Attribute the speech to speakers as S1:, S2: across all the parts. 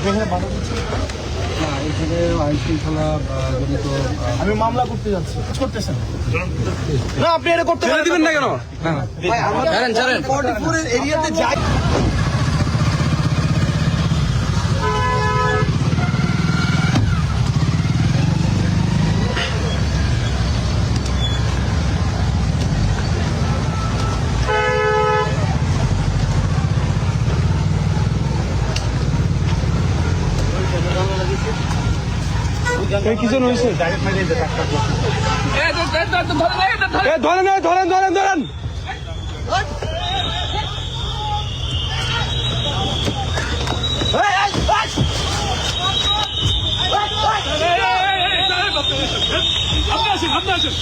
S1: আপনি এখানে বাধা দিচ্ছেন?
S2: না, এখানে আইন শৃঙ্খলা জনিত
S1: আমি মামলা করতে যাচ্ছি, করতেছেন না? আপনি এটা করতে
S3: দিবেন না কেন?
S1: এরিয়াতে যাই।
S3: কিজন হয়েছে? ধরেন ধরেন ধরেন ধরেন। আপনি আসেন, আপনি আসেন।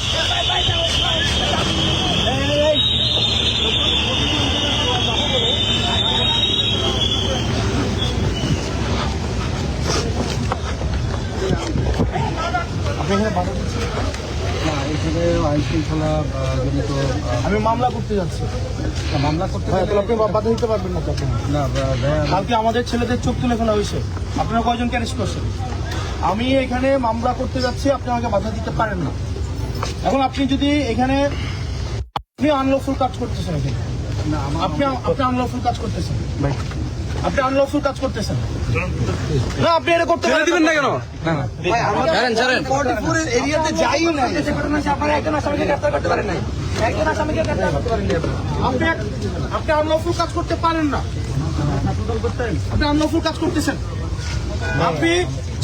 S1: আপনি এখানে বাধা দিচ্ছেন?
S2: না, এখানে আইন শৃঙ্খলা জনিত
S1: আমি মামলা করতে যাচ্ছি।
S2: মামলা করতে
S1: তাহলে আপনি বাধা দিতে পারবেন না তখন?
S2: না,
S1: কালকে আমাদের ছেলেদের চোখ তুলে ফেলা হয়েছে, আপনারা কয়জনকে অ্যারেস্ট করছেন? আমি এখানে মামলা করতে যাচ্ছি, আপনি আমাকে বাধা দিতে পারেন না। এখন আপনি যদি এখানে আপনি আনলফুল কাজ করতেছেন, এখানে
S2: না,
S1: আপনি আনলফুল কাজ করতেছেন, আপনি আনলফুল কাজ করতেছেন না? আপনি এটা করতে
S3: দিবেন না কেন?
S1: এরিয়াতে যাই না, আপনি আনলফুল কাজ করতে পারেন না। আপনি আনলফুল কাজ করতেছেন। আপনি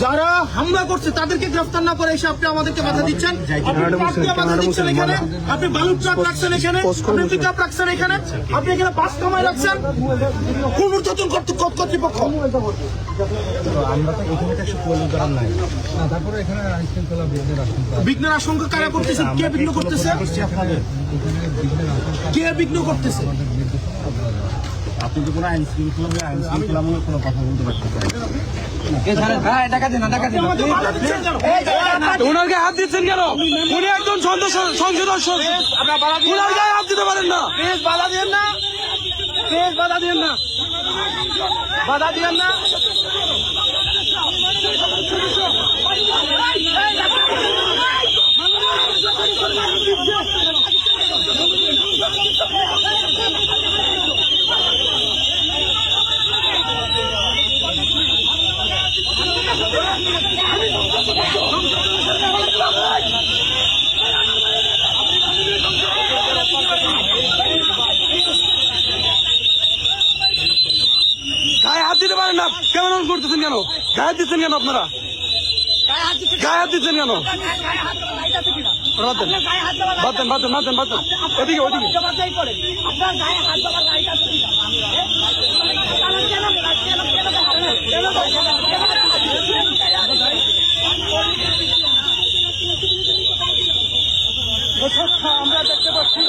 S1: যারা হামলা করছে তাদেরকে গ্রেফতার না করে এসে আপনি আমাদেরকে বাধা দিচ্ছেন। আপনি ট্রাক দিয়ে বাধা দিচ্ছেন এখানে, আপনি বালুর ট্রাক রাখছেন এখানে, আপনি পিকআপ রাখছেন এখানে, আপনি এখানে বাস কামাই রাখছেন। কোন ঊর্ধ্বতন কর্তৃপক্ষ?
S2: আমরা তো এখানে তো একশো পল্লী করার নাই। না, তারপরে এখানে আইন শৃঙ্খলা
S1: বিঘ্নের আশঙ্কা কারা করতেছেন? কে বিঘ্ন করতেছে? কে বিঘ্ন করতেছে?
S2: আপনি তো কোনো আইন শৃঙ্খলামূলক কোনো কথা বলতে পারছেন
S3: ওনার গায়ে হাত দিচ্ছেন কেন? উনি একজন সংসদ ওনার গায়ে হাত দিতে পারেন না।
S1: প্লিজ বাধা দিয়েন না, প্লিজ বাধা দিয়েন না, বাধা দিয়েন না।
S3: গায়ে হাত দিতে পারেন না, কেমন করতেছেন কেন? গায়ে হাত দিচ্ছেন কেন? আপনারা গায়ে হাত দিচ্ছেন কেন? বাতেন বাতেন বাতেন বাতেন, এদিকে ওদিকে। আমরা দেখতে পাচ্ছি